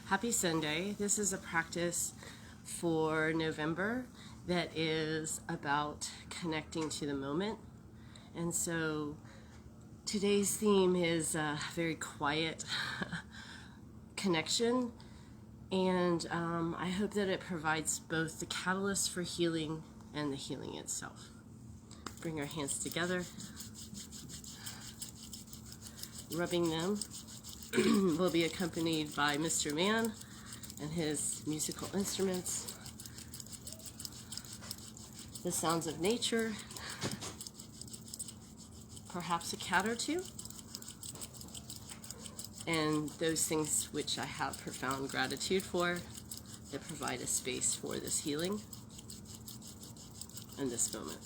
Happy Sunday. This is a practice for November that is about connecting to the moment. And so today's theme is a very quiet connection. And I hope that it provides both the catalyst for healing and the healing itself. Bring our hands together, rubbing them. Will be accompanied by Mr. Man and his musical instruments, the sounds of nature, perhaps a cat or two, and those things which I have profound gratitude for that provide a space for this healing in this moment.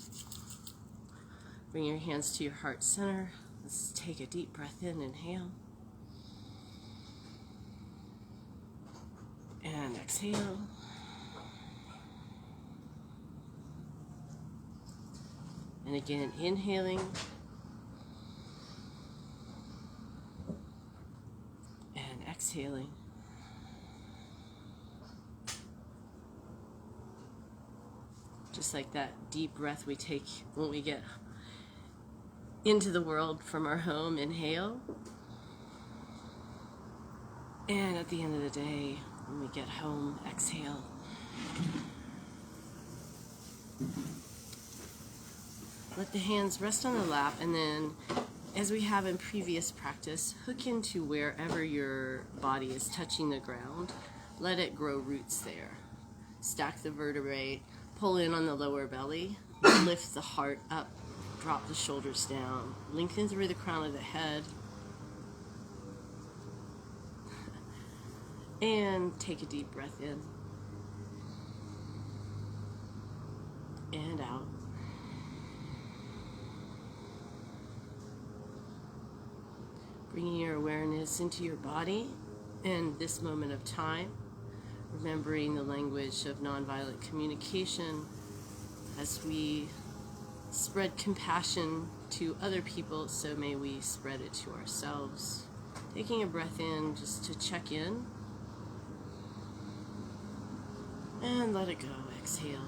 Bring your hands to your heart center. Let's take a deep breath in, inhale. And exhale. And again, inhaling. And exhaling. Just like that deep breath we take when we get into the world from our home, inhale. And at the end of the day, when we get home, exhale. Let the hands rest on the lap, and then, as we have in previous practice, hook into wherever your body is touching the ground. Let it grow roots there. Stack the vertebrae, pull in on the lower belly, lift the heart up, drop the shoulders down, lengthen through the crown of the head, and take a deep breath in and out. Bringing your awareness into your body in this moment of time, remembering the language of nonviolent communication as we spread compassion to other people, so may we spread it to ourselves. Taking a breath in just to check in. And let it go, exhale.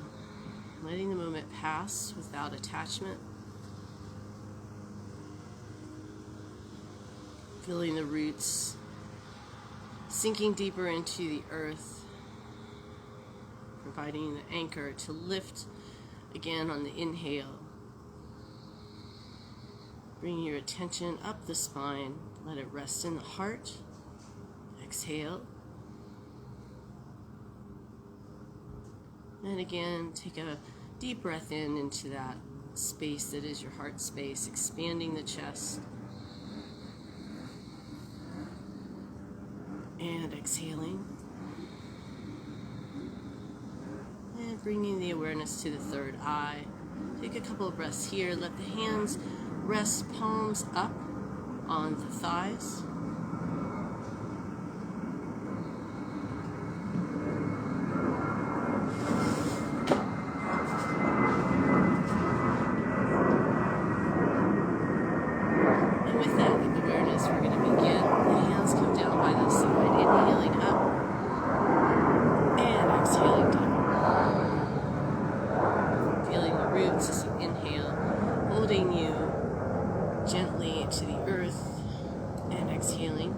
Letting the moment pass without attachment. Feeling the roots sinking deeper into the earth, providing the anchor to lift again on the inhale. Bringing your attention up the spine, let it rest in the heart. Exhale. And again, take a deep breath in into that space that is your heart space, expanding the chest. And exhaling. And bringing the awareness to the third eye. Take a couple of breaths here. Let the hands rest palms up on the thighs. Holding you gently to the earth and exhaling.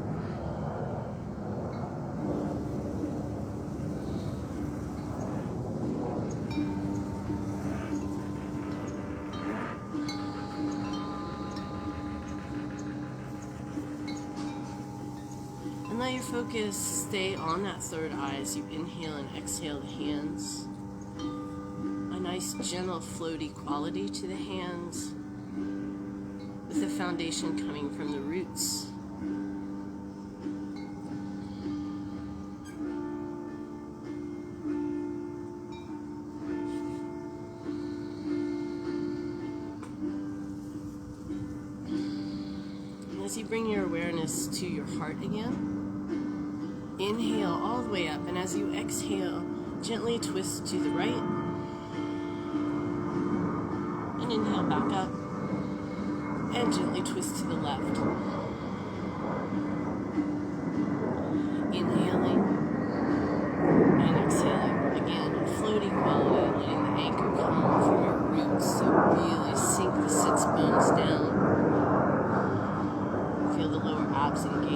And let your focus stay on that third eye as you inhale and exhale the hands. A nice gentle floaty quality to the hands, with the foundation coming from the roots. And as you bring your awareness to your heart again, inhale all the way up, and as you exhale, gently twist to the right. And inhale back up, and gently twist to the left. Inhaling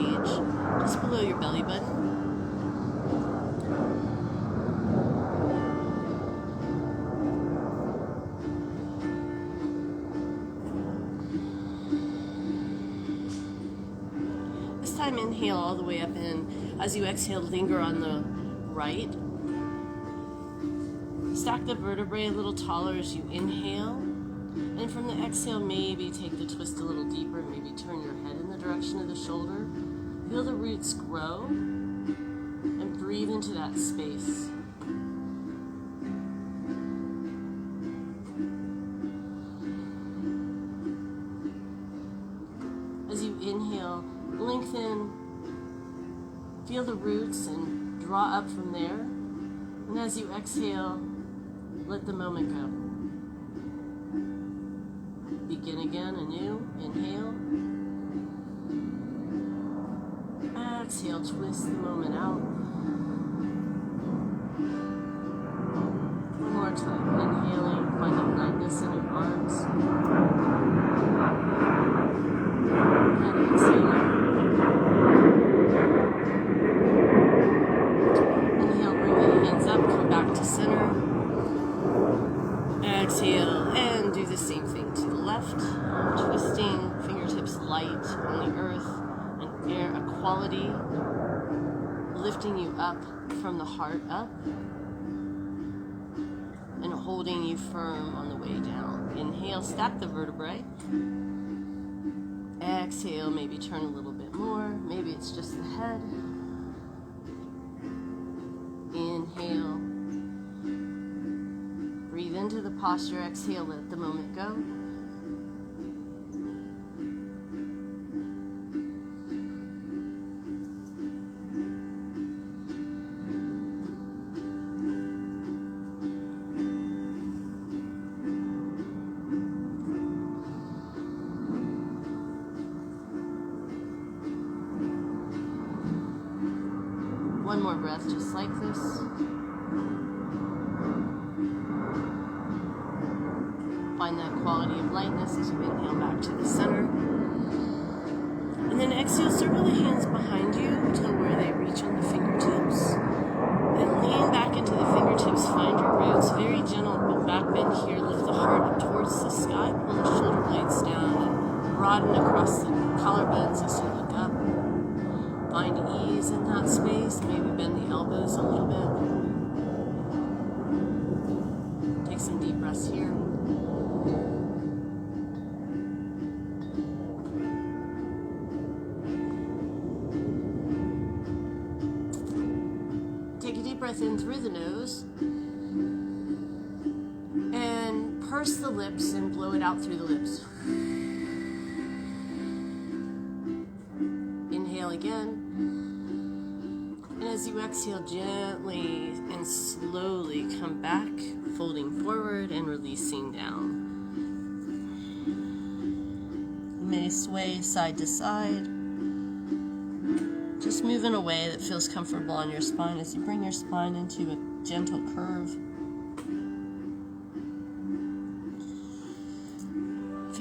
cage, just below your belly button. This time inhale all the way up in. As you exhale, linger on the right. Stack the vertebrae a little taller as you inhale. And from the exhale, maybe take the twist a little deeper. Maybe turn your head in the direction of the shoulder. Feel the roots grow. And breathe into that space. As you inhale, lengthen. Feel the roots and draw up from there. And as you exhale, let the moment go. Begin again anew. Inhale. Exhale, twist the moment out. One more time. Inhaling, finding lightness in your arms. And exhaling. Inhale, bring the hands up, come back to center. Exhale, and do the same thing to the left. Twisting, fingertips light on the earth, and air equality, lifting you up from the heart up, and holding you firm on the way down. Inhale, stack the vertebrae. Exhale, maybe turn a little bit more. Maybe it's just the head. Inhale. Breathe into the posture. Exhale, let the moment go. One more breath just like this. Find that quality of lightness as you inhale back to the center. And then exhale, circle the hands behind you until where they reach on the fingertips. Then lean back into the fingertips, find your roots. Very gentle back bend here. Lift the heart up towards the sky. Pull the shoulder blades down and broaden across the collarbones as you look up. Find ease in that space. Maybe bend the elbows a little bit. Take some deep breaths here. Take a deep breath in through the nose. And purse the lips and blow it out through the lips. Inhale again. And as you exhale, gently and slowly come back, folding forward and releasing down. You may sway side to side, just move in a way that feels comfortable on your spine as you bring your spine into a gentle curve.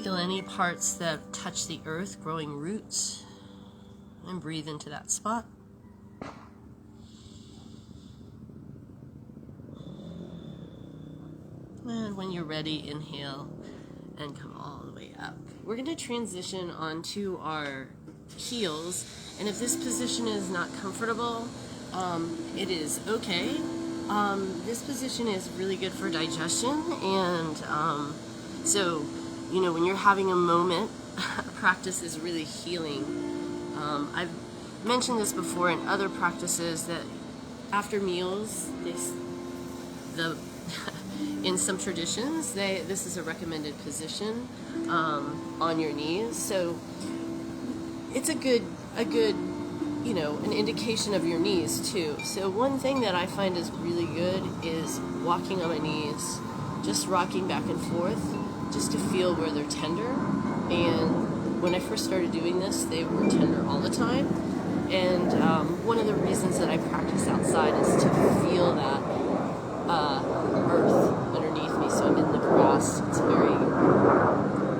Feel any parts that touch the earth, growing roots, and breathe into that spot. And when you're ready, inhale and come all the way up. We're going to transition onto our heels, and if this position is not comfortable, it is okay. This position is really good for digestion, and so, you know, when you're having a moment, practice is really healing. I've mentioned this before in other practices that after meals, in some traditions, this is a recommended position on your knees. So it's a good, you know, an indication of your knees too. So one thing that I find is really good is walking on my knees, just rocking back and forth, just to feel where they're tender. And when I first started doing this, they were tender all the time. And one of the reasons that I practice outside is to feel that earth underneath me. So I'm in the grass. It's very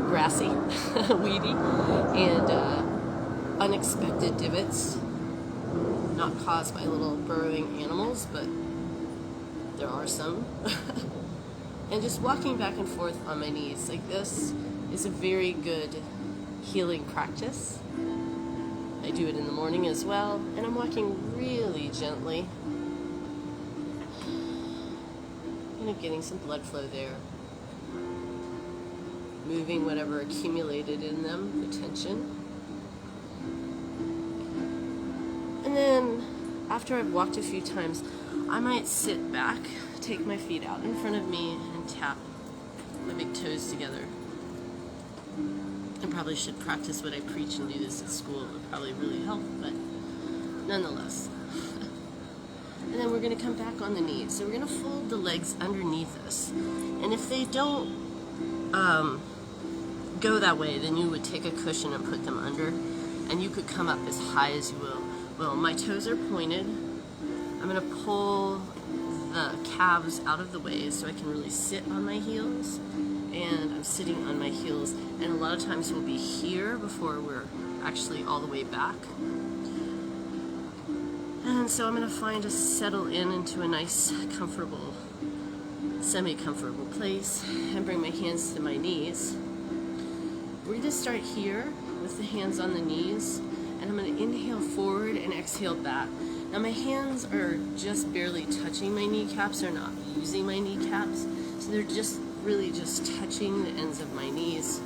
grassy, weedy, and unexpected divots, not caused by little burrowing animals, but there are some. And just walking back and forth on my knees like this is a very good healing practice. I do it in the morning as well, and I'm walking really gently. Kind of getting some blood flow there. Moving whatever accumulated in them, the tension. And then, after I've walked a few times, I might sit back, take my feet out in front of me, and tap my big toes together. I probably should practice what I preach and do this at school. It would probably really help, but nonetheless. And then we're going to come back on the knees. So we're going to fold the legs underneath us. And if they don't go that way, then you would take a cushion and put them under. And you could come up as high as you will. Well, my toes are pointed. I'm going to pull the calves out of the way so I can really sit on my heels. And I'm sitting on my heels. And a lot of times we'll be here before we're actually all the way back. And so I'm going to find a settle into a nice, comfortable, semi-comfortable place and bring my hands to my knees. We're going to start here with the hands on the knees, and I'm going to inhale forward and exhale back. Now my hands are just barely touching my kneecaps. They're not using my kneecaps, so they're just really just touching the ends of my knees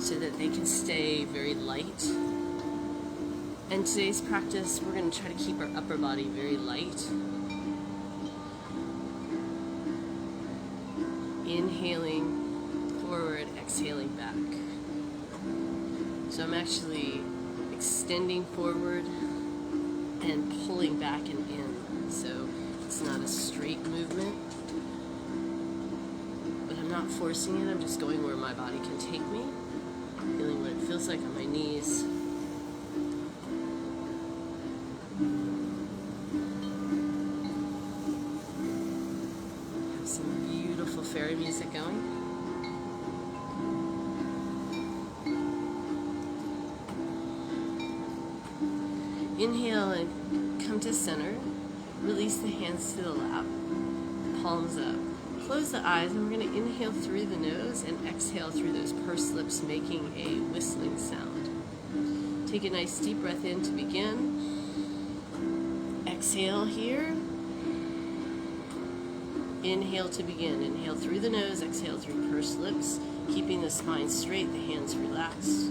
so that they can stay very light. And today's practice, we're going to try to keep our upper body very light. Inhaling forward, exhaling back. So I'm actually extending forward and pulling back and in. So it's not a straight movement, but I'm not forcing it. I'm just going where my body can take me. Feeling what it feels like on my knees. Have some beautiful fairy music going. Inhale and come to center. Release the hands to the lap. Palms up. Close the eyes, and we're going to inhale through the nose and exhale through those pursed lips, making a whistling sound. Take a nice deep breath in to begin. Exhale here. Inhale to begin. Inhale through the nose, exhale through pursed lips, keeping the spine straight, the hands relaxed.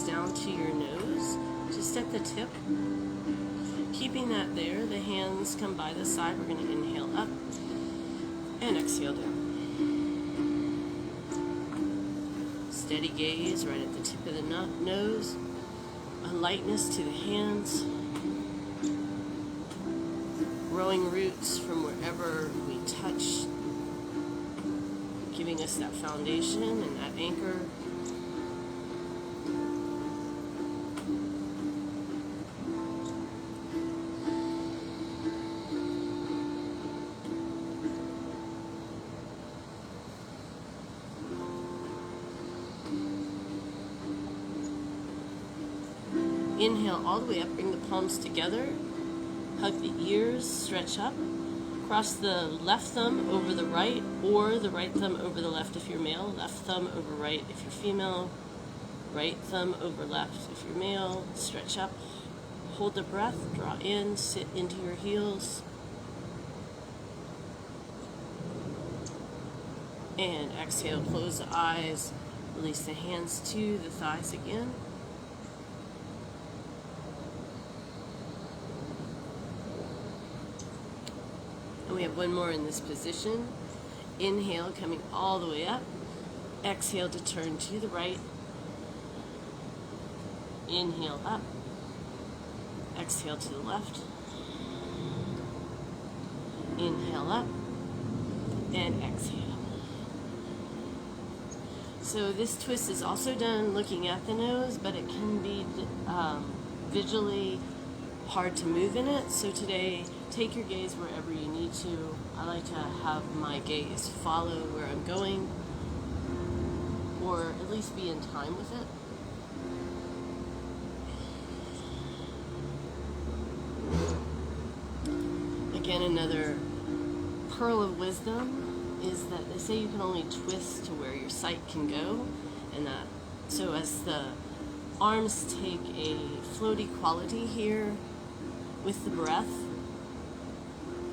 Down to your nose, just at the tip. Keeping that there, the hands come by the side. We're going to inhale up and exhale down. Steady gaze right at the tip of the nose. A lightness to the hands. Growing roots from wherever we touch, giving us that foundation and that anchor. Inhale all the way up, bring the palms together, hug the ears, stretch up. Cross the left thumb over the right, or the right thumb over the left if you're male, left thumb over right if you're female, right thumb over left if you're male. Stretch up, hold the breath, draw in, sit into your heels. And exhale, close the eyes, release the hands to the thighs again. And we have one more in this position. Inhale, coming all the way up. Exhale to turn to the right. Inhale up. Exhale to the left. Inhale up. And exhale. So this twist is also done looking at the nose, but it can be visually hard to move in it. So today, take your gaze wherever you need to. I like to have my gaze follow where I'm going, or at least be in time with it. Again, another pearl of wisdom is that they say you can only twist to where your sight can go, and that so as the arms take a floaty quality here with the breath,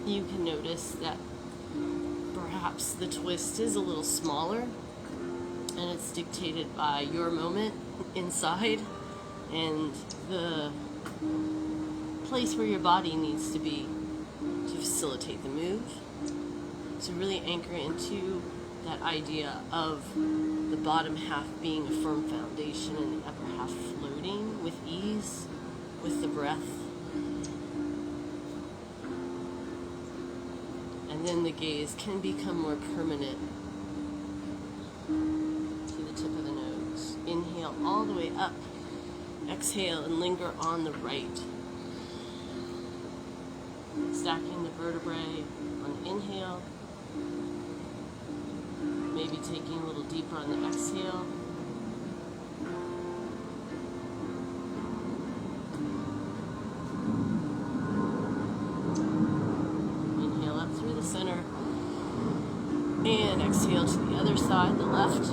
you can notice that perhaps the twist is a little smaller, and it's dictated by your moment inside and the place where your body needs to be to facilitate the move. So really anchor into that idea of the bottom half being a firm foundation and the upper half floating with ease with the breath. And then the gaze can become more permanent to the tip of the nose. Inhale all the way up. Exhale and linger on the right. Stacking the vertebrae on the inhale. Maybe taking a little deeper on the exhale. Inhale up through the center. And exhale to the other side, the left.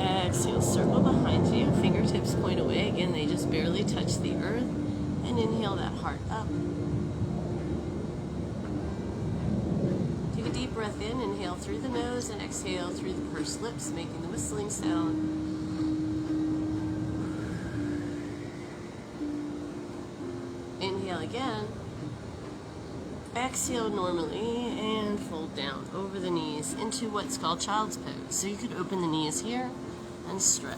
Exhale, circle behind you, fingertips point away. Again, they just barely touch the earth. And inhale that heart up. Take a deep breath in, inhale through the nose, and exhale through the pursed lips, making the whistling sound. Inhale again. Exhale normally and fold down over the knees into what's called child's pose. So you could open the knees here and stretch.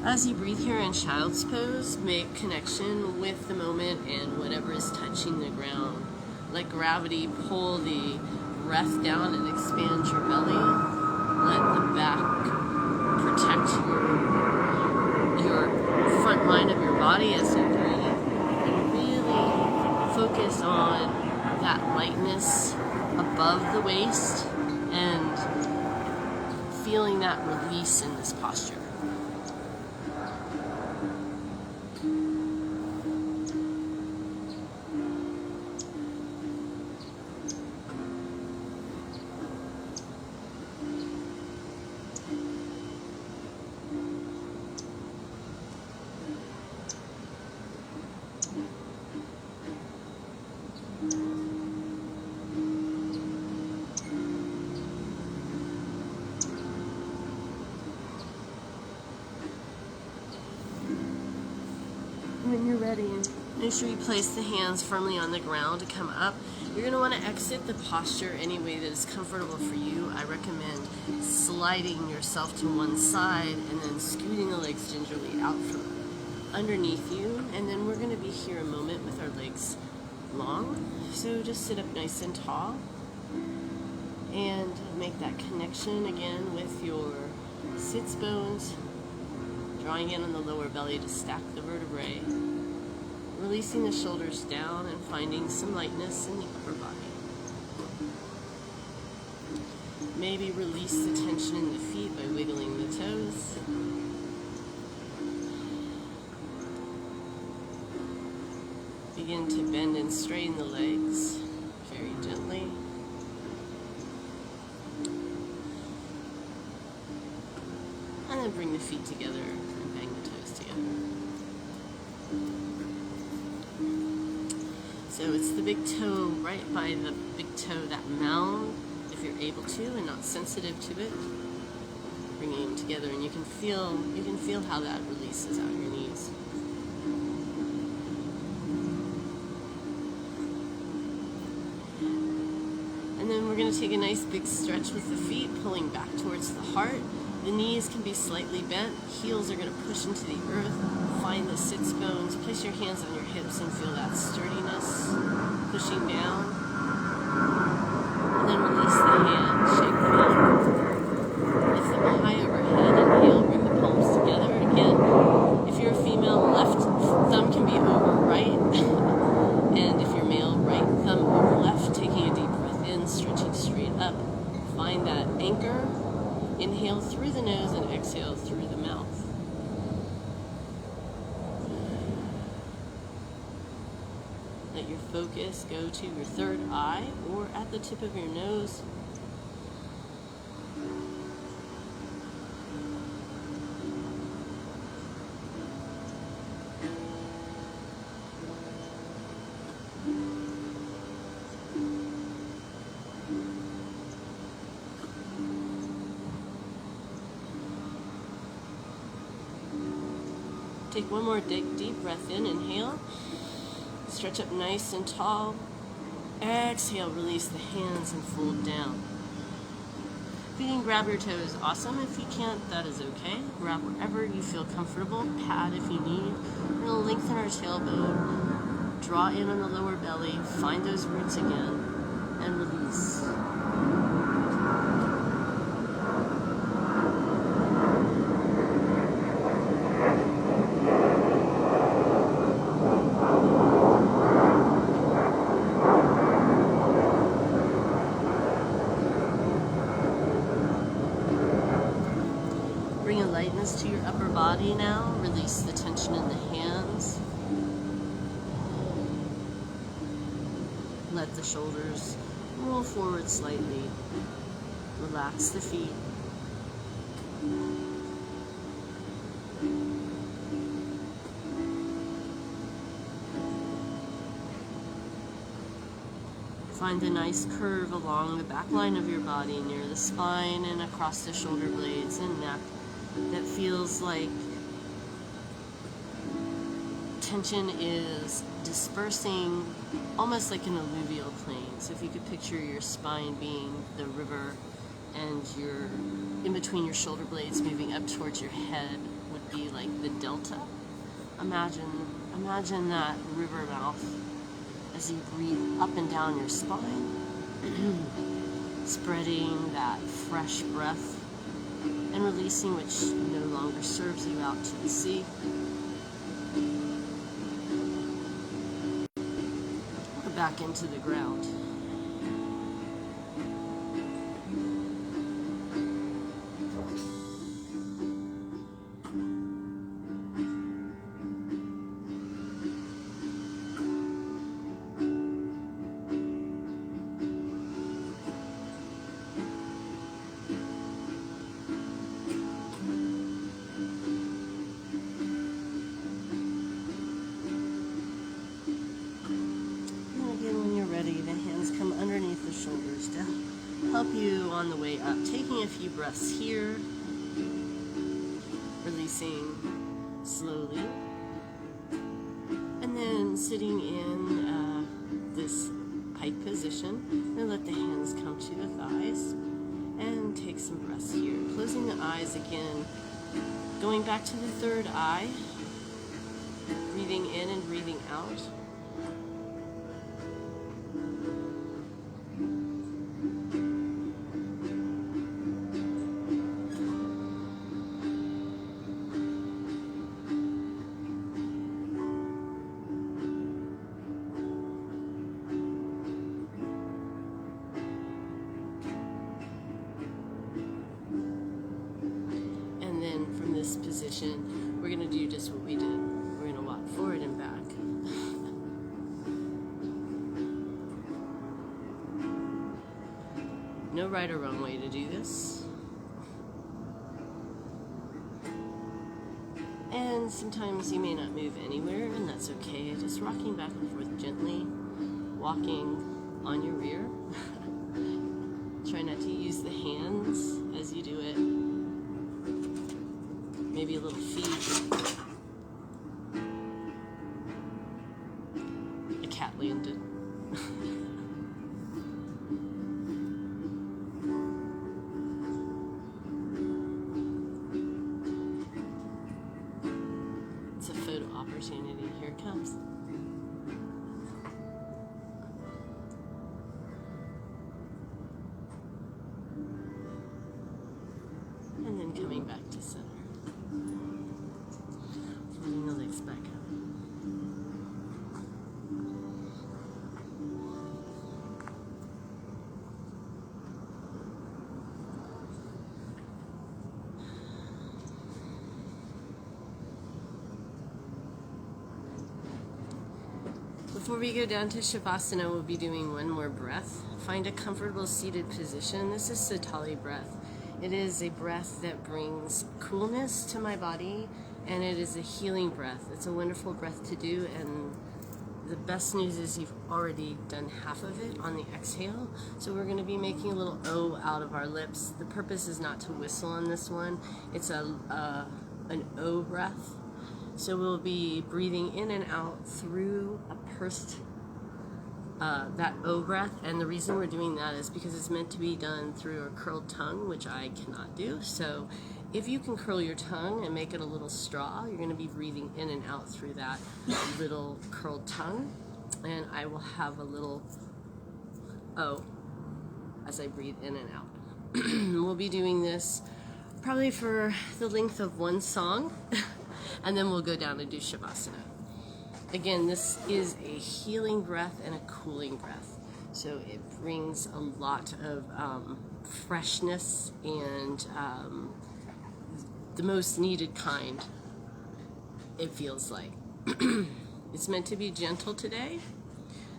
As you breathe here in child's pose, make connection with the moment and whatever is touching the ground. Let gravity pull the breath down and expand your belly. Let the back protect your front line of your body as you breathe. And really focus on that lightness above the waist and feeling that release in this posture. when you're ready, make sure you place the hands firmly on the ground to come up. You're going to want to exit the posture any way that is comfortable for you. I recommend sliding yourself to one side and then scooting the legs gingerly out from underneath you. And then we're going to be here a moment with our legs long. So just sit up nice and tall and make that connection again with your sits bones, drawing in on the lower belly to stack the vertebrae, releasing the shoulders down and finding some lightness in the upper body. Maybe release the tension in the feet by wiggling the toes. Begin to bend and straighten the legs very gently. And then bring the feet together and bang the toes together. So it's the big toe right by the big toe, that mound, if you're able to and not sensitive to it. Bringing them together, and you can feel how that releases out your knees. And then we're going to take a nice big stretch with the feet, pulling back towards the heart. The knees can be slightly bent. Heels are going to push into the earth. Find the sits bones. Place your hands on your hips and feel that sturdiness pushing down. And then release the hands. Shake them out. Lift them high overhead. Inhale. Bring the palms together. Again, if you're a female, left thumb can be over right. And if you're male, right thumb over left. Taking a deep breath in, stretching straight up. Find that anchor. Inhale through the nose and exhale through the mouth. Let your focus go to your third eye or at the tip of your nose. Take one more deep breath in. Inhale. Stretch up nice and tall. Exhale, release the hands and fold down. If you can grab your toes, awesome. If you can't, that is okay. Grab wherever you feel comfortable. Pad if you need. We're going to lengthen our tailbone. Draw in on the lower belly. Find those roots again. And release. Bring a lightness to your upper body now. Release the tension in the hands. Let the shoulders roll forward slightly. Relax the feet. Find a nice curve along the back line of your body, near the spine and across the shoulder blades and neck, that feels like tension is dispersing almost like an alluvial plain. So if you could picture your spine being the river and your in between your shoulder blades moving up towards your head would be like the delta. Imagine that river mouth as you breathe up and down your spine, spreading that fresh breath and releasing which no longer serves you out to the sea. Or back into the ground. Shoulders to help you on the way up. Taking a few breaths here, releasing slowly. sitting in this pike position, and let the hands come to the thighs, and take some breaths here. Closing the eyes again, going back to the third eye, breathing in and breathing out. This position, we're going to do just what we did. We're going to walk forward and back. No right or wrong way to do this. And sometimes you may not move anywhere, and that's okay. Just rocking back and forth gently, walking on your rear. Try not to use the hands as you do it. Maybe a little feet. A cat landed. It's a photo opportunity. Here it comes. And then coming back to center. Folding the legs back up. Before we go down to Shavasana, we'll be doing one more breath. Find a comfortable seated position. This is Sitali breath. It is a breath that brings coolness to my body, and it is a healing breath. It's a wonderful breath to do, and the best news is you've already done half of it on the exhale. So we're going to be making a little O out of our lips. The purpose is not to whistle on this one. It's an O breath. So we'll be breathing in and out through a pursed, that O breath. And the reason we're doing that is because it's meant to be done through a curled tongue, which I cannot do. So if you can curl your tongue and make it a little straw, you're going to be breathing in and out through that little curled tongue. And I will have a little O as I breathe in and out. We'll be doing this probably for the length of one song, and then we'll go down and do Shavasana. Again, this is a healing breath and a cooling breath. So it brings a lot of freshness and the most needed kind, it feels like. It's meant to be gentle today.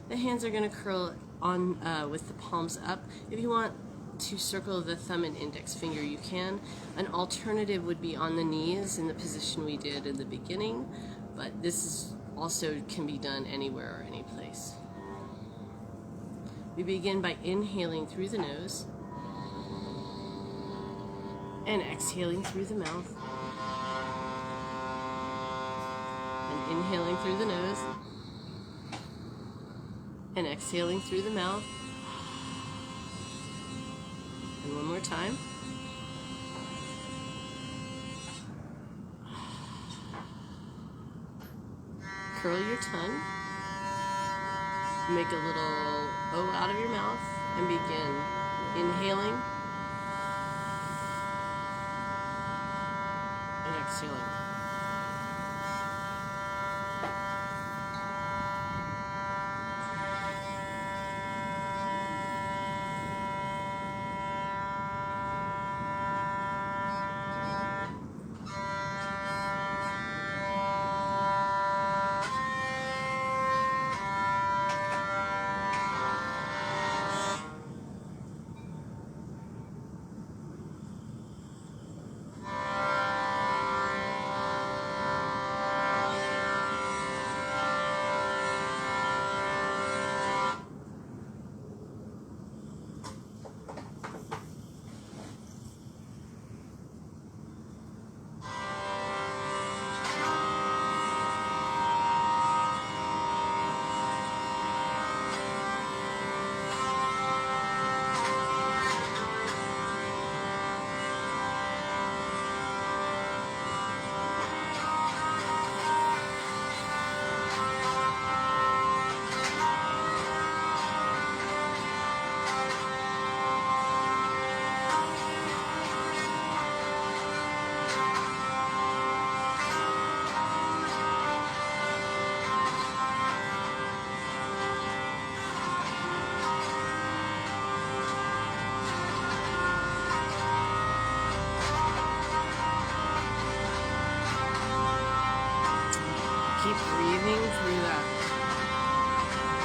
The hands are going to curl on with the palms up. If you want to circle the thumb and index finger, you can. An alternative would be on the knees in the position we did in the beginning, but this is also can be done anywhere or any place. We begin by inhaling through the nose and exhaling through the mouth. And inhaling through the nose and exhaling through the mouth. And one more time. Curl your tongue. Make a little O out of your mouth and begin inhaling and exhaling. keep breathing through that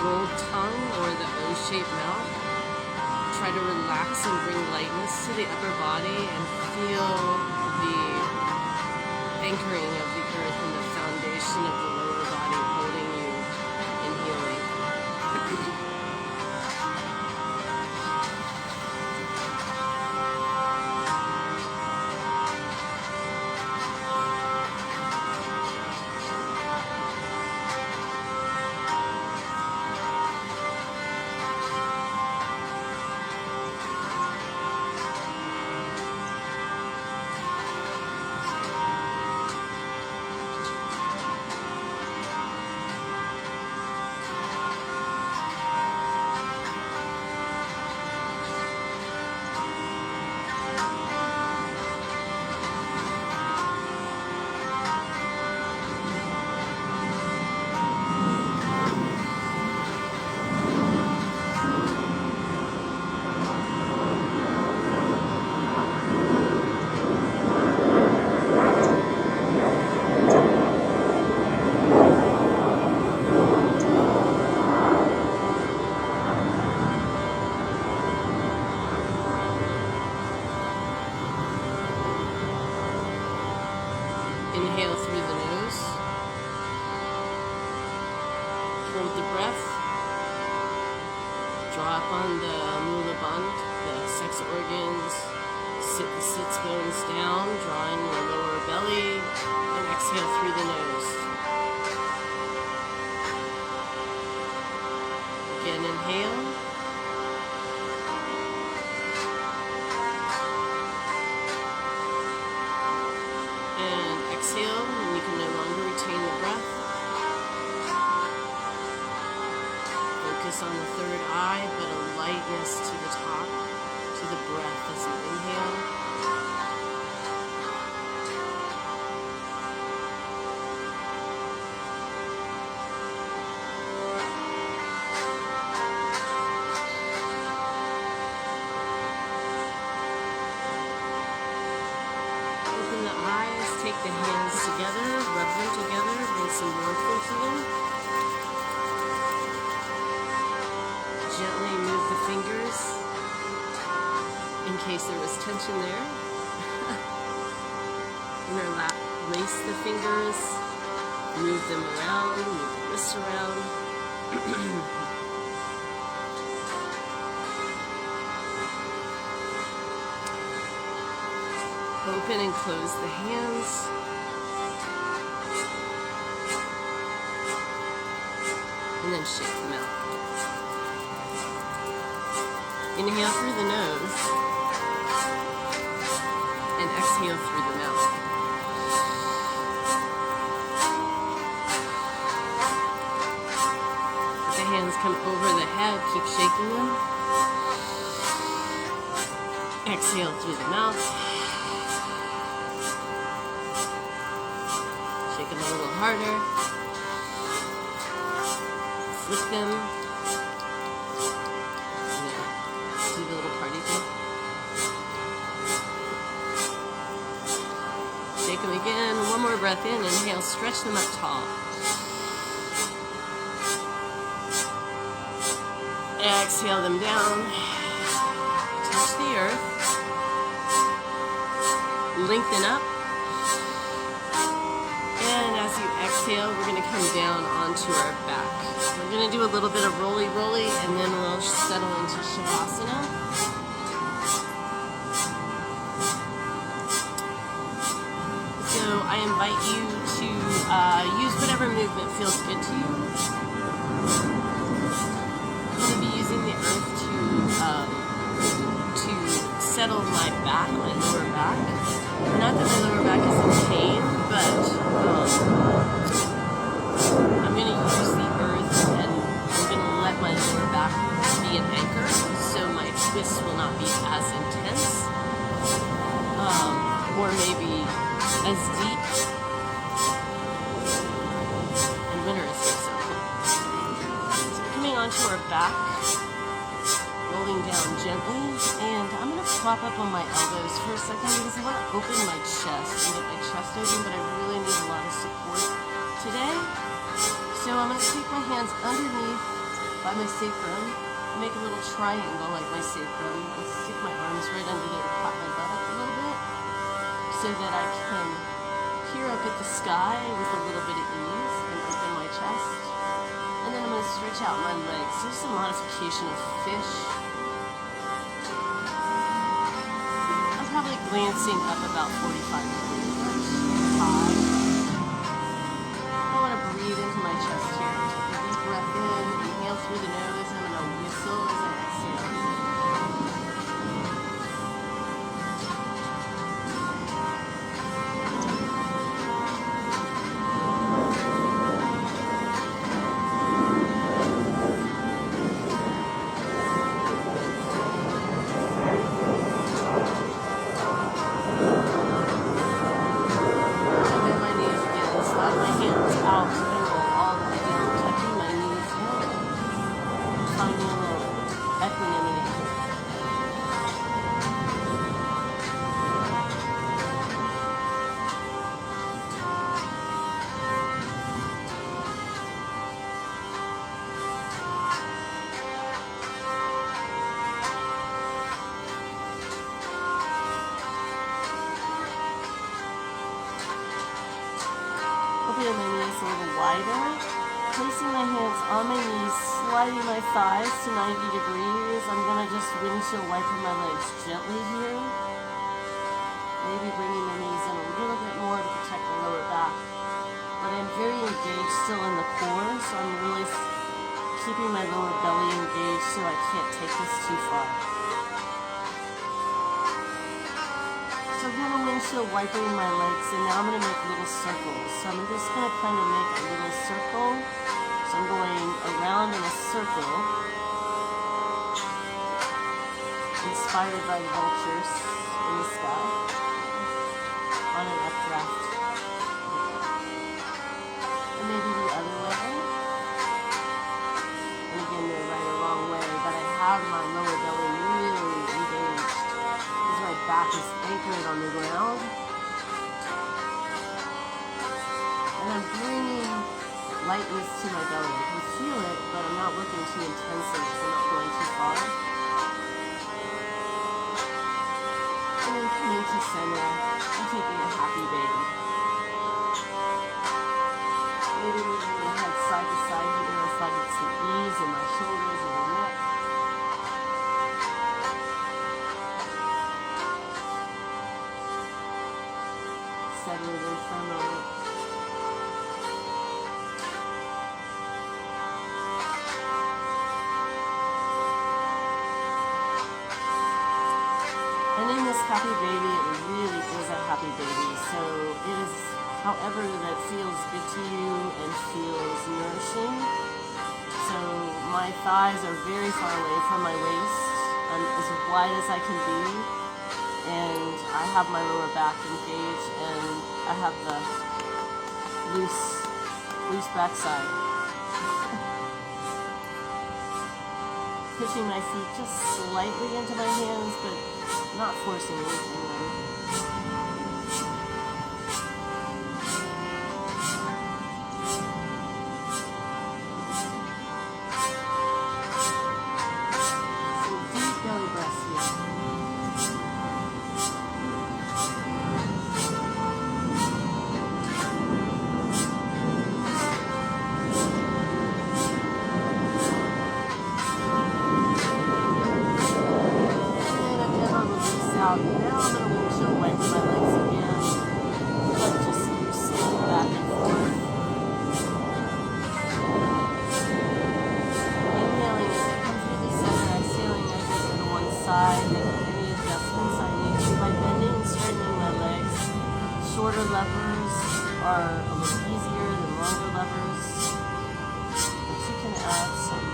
rolled tongue or the O-shaped mouth. Try to relax and bring lightness to the upper body and feel the anchoring of the earth and the foundation of the lower body holding you in healing. Inhale through the nose. Hold the breath. Draw up on the mula band, the sex organs. Sit the sits bones down. Draw in the lower belly. And exhale through the nose. Again, inhale. Exhale, and you can no longer retain the breath. Focus on the third eye, but a lightness to the top, to the breath as you inhale. Open the eyes, take the hands together, rub them together, bring some warmth into them. Gently move the fingers in case there was tension there. Interlace the fingers, move them around, move the wrists around. Open and close the hands. And then shake them out. Inhale through the nose. And exhale through the mouth. Let the hands come over the head. Keep shaking them. Exhale through the mouth. Shake them a little harder. Flick them. Yeah. Do the little party thing. Shake them again. One more breath in. Inhale. Stretch them up tall. Exhale them down. Touch the earth. Lengthen up. And as you exhale, we're going to come down onto our back. We're going to do a little bit of roly-roly, and then we'll settle into Shavasana. So I invite you to use whatever movement feels good to you. I'm going to be using the earth to settle my back, my lower back. Not that my lower back is in pain, but I'm going to use the earth and I'm going to let my lower back be an anchor so my twists will not be as intense or maybe as deep. And winter is here, so So we're coming onto our back, rolling down gently, and I'm going to prop up on my elbows for a second because I want to open my chest and get my chest open, but I really need a lot of support today. So I'm going to take my hands underneath by my sacrum, make a little triangle like my sacrum, and stick my arms right under there to pop my butt up a little bit so that I can peer up at the sky with a little bit of ease and open my chest. And then I'm going to stretch out my legs. So this is a modification of fish. I'm probably glancing up about 45 degrees high. I want to breathe into my chest here. Take a deep breath in, inhale through the nose. I'm going to whistle as I exhale. Opening my knees a little wider, placing my hands on my knees, sliding my thighs to 90 degrees. I'm going to just windshield wiper my legs gently here. Maybe bringing the knees in a little bit more to protect the lower back. But I'm very engaged still in the core, so I'm really keeping my lower belly engaged so I can't take this too far. So I'm going to windshield wiping my legs, and now I'm going to make little circles. So I'm just going to kind of make a little circle. So I'm going around in a circle, inspired by the vultures in the sky, on an updraft. And maybe the other way. And again, they're right a long way, but I have my lower belly really engaged. My back is anchored on the ground, and I'm bringing lightness to my belly. I can feel it, but I'm not working too intensely, so I'm not going too far. And then coming to center and taking a happy baby. Maybe moving my head side to side here if I get some ease in my shoulders and my neck. Settling in for a moment. And in this happy baby, it really is a happy baby. So it is however that feels good to you and feels nourishing. So my thighs are very far away from my waist. I'm as wide as I can be. And I have my lower back engaged, and I have the loose backside. Pushing my feet just slightly into my hands, but not forcing anything in. Some deep belly breaths here. Now I'm going to windshield wipe my legs again. But just loosening back and forth. Inhaling as I come through the center, exhaling as I go to one side, making any adjustments I need to by bending and straightening my legs. Shorter levers are a little easier than longer levers. But you can add some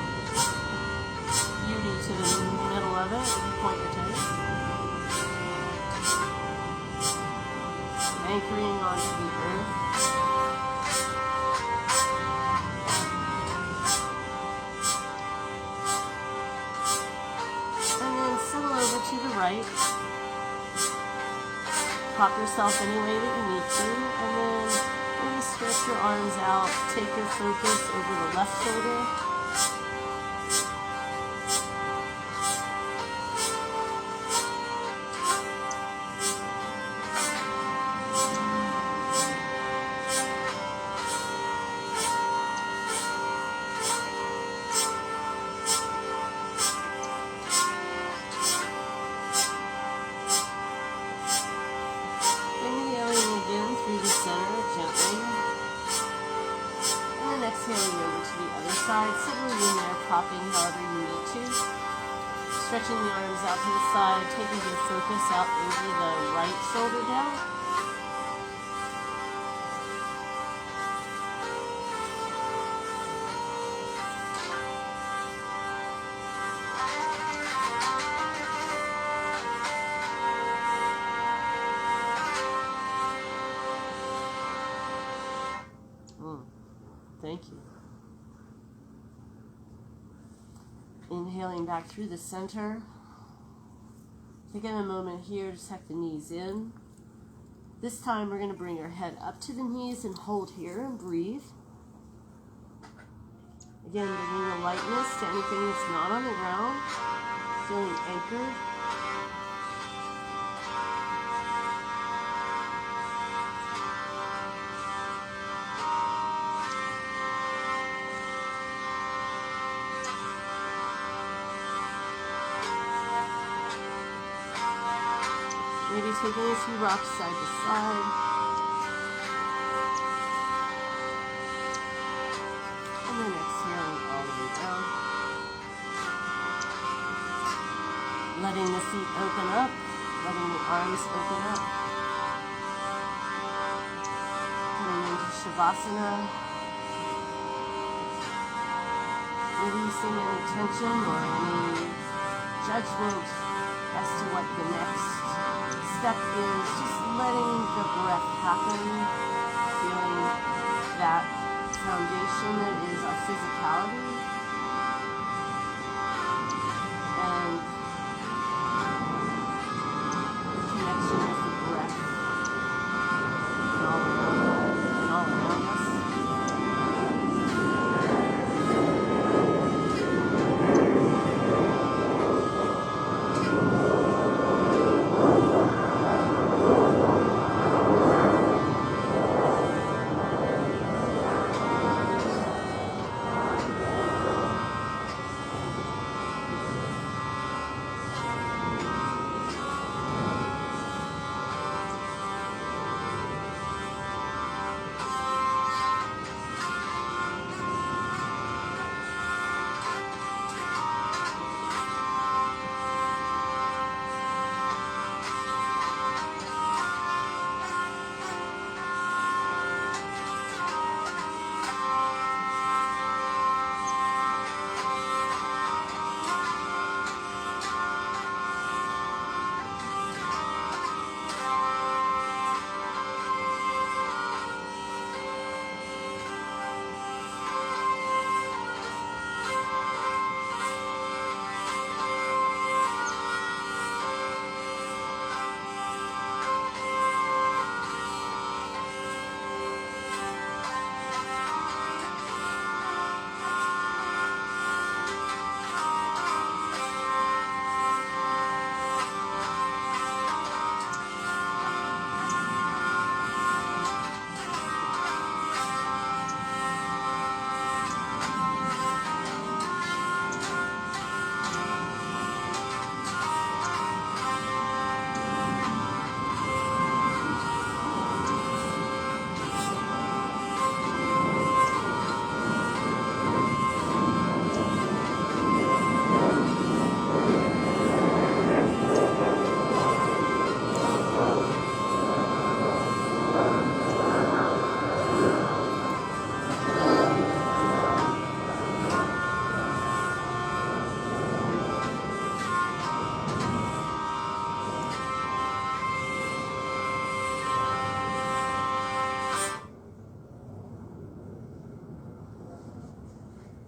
beauty to the middle of it if you point your toes. Anchoring onto the earth. And then settle over to the right. Pop yourself any way that you need to. And then maybe stretch your arms out. Take your focus over the left shoulder. Stretching the arms out to the side, taking your focus out over the right shoulder down. Thank you. Inhaling back through the center. Taking a moment here to tuck the knees in. This time we're going to bring our head up to the knees and hold here and breathe. Again, bringing the lightness to anything that's not on the ground. Feeling anchored. Maybe taking a few rocks side to side. And then exhaling all the way down. Letting the feet open up. Letting the arms open up. Coming into Shavasana. Releasing any tension or any judgment as to what the next step is, just letting the breath happen, feeling that foundation that is our physicality, and the connection with the breath and all around us.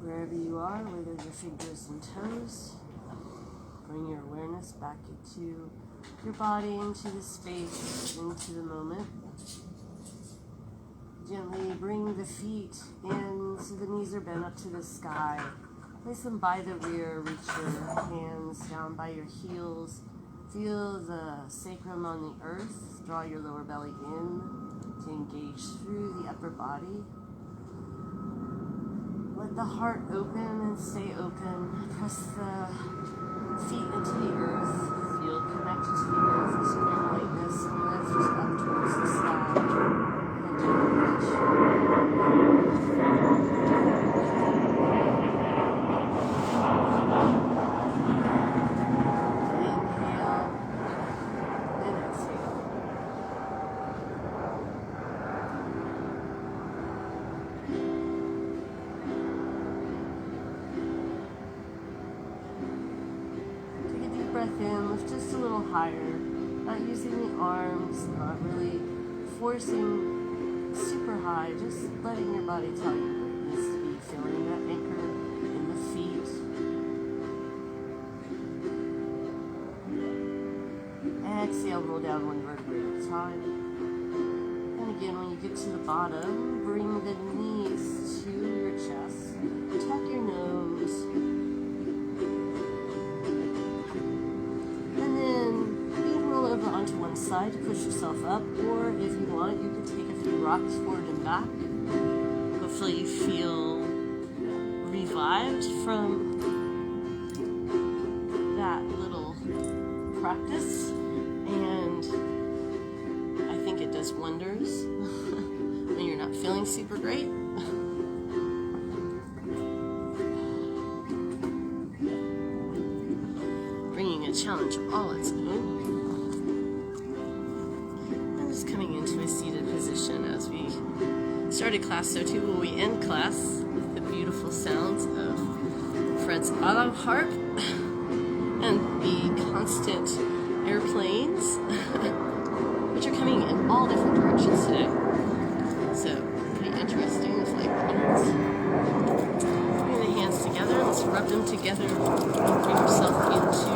Wherever you are, wiggle your fingers and toes. Bring your awareness back into your body, into the space, into the moment. Gently bring the feet in so the knees are bent up to the sky. Place them by the rear. Reach your hands down by your heels. Feel the sacrum on the earth. Draw your lower belly in to engage through the upper body. Let the heart open and stay open. Press the feet into the earth. Feel connected to the earth. Experience lightness and lift up towards the sky. And gently reach. Breath in, lift just a little higher, not using the arms, not really forcing super high, just letting your body tell you where it needs to be, feeling that anchor in the feet. Exhale, roll down one vertebrae at a time. And again, when you get to the bottom, bring the knees to your chest, tuck your nose. Onto one side to push yourself up, or if you want, you can take a few rocks forward and back. Hopefully you feel revived from that little practice, and I think it does wonders when you're not feeling super great. Bringing a challenge all its own. Coming into a seated position as we started class, so too will we end class with the beautiful sounds of Fred's auto harp and the constant airplanes, which are coming in all different directions today. So, pretty interesting with like runners. Bring the hands together, let's rub them together, bring yourself into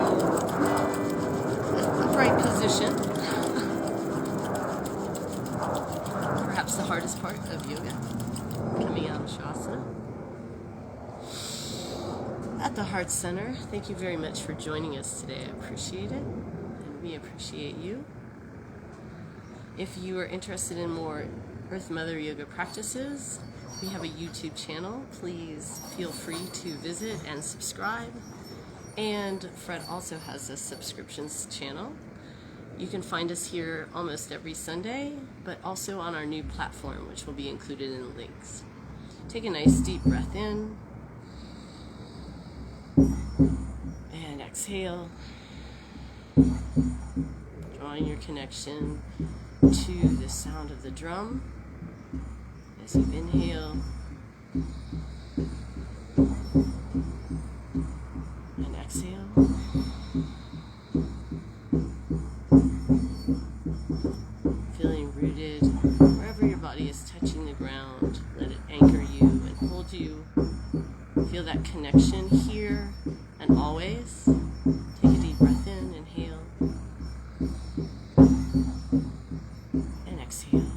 an upright position. The hardest part of yoga, coming out of Shavasana. At the Heart Center, thank you very much for joining us today. I appreciate it, and we appreciate you. If you are interested in more Earth Mother yoga practices, we have a YouTube channel. Please feel free to visit and subscribe. And Fred also has a subscriptions channel. You can find us here almost every Sunday, but also on our new platform, which will be included in the links. Take a nice deep breath in, and exhale, drawing your connection to the sound of the drum as you inhale, and exhale. Feeling rooted wherever your body is touching the ground. Let it anchor you and hold you. Feel that connection here and always. Take a deep breath in, inhale, and exhale.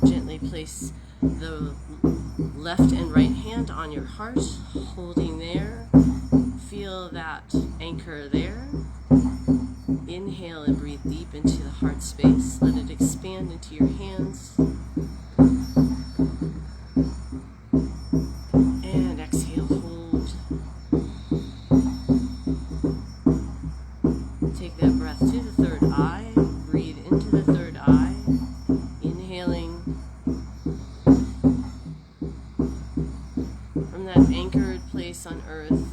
Gently place the left and right hand on your heart, holding there. Feel that anchor there. Inhale and breathe deep into the heart space. Let it expand into your hands. And exhale, hold. Take that breath to the third eye. Breathe into the third eye. Inhaling. From that anchored place on earth,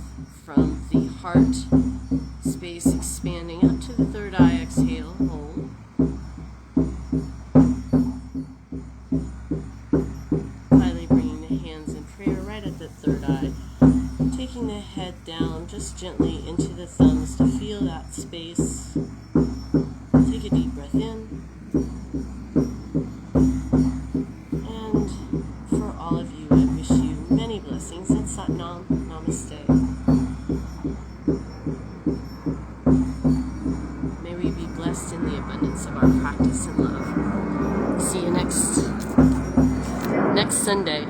from the heart space expanding up to the third eye, exhale, hold. Finally bringing the hands in prayer right at the third eye. Taking the head down just gently into the thumbs to feel that space. Take a deep breath in. And for all of you, I wish you many blessings and Sat Nam, Namaste. May we be blessed in the abundance of our practice and love. See you next Sunday.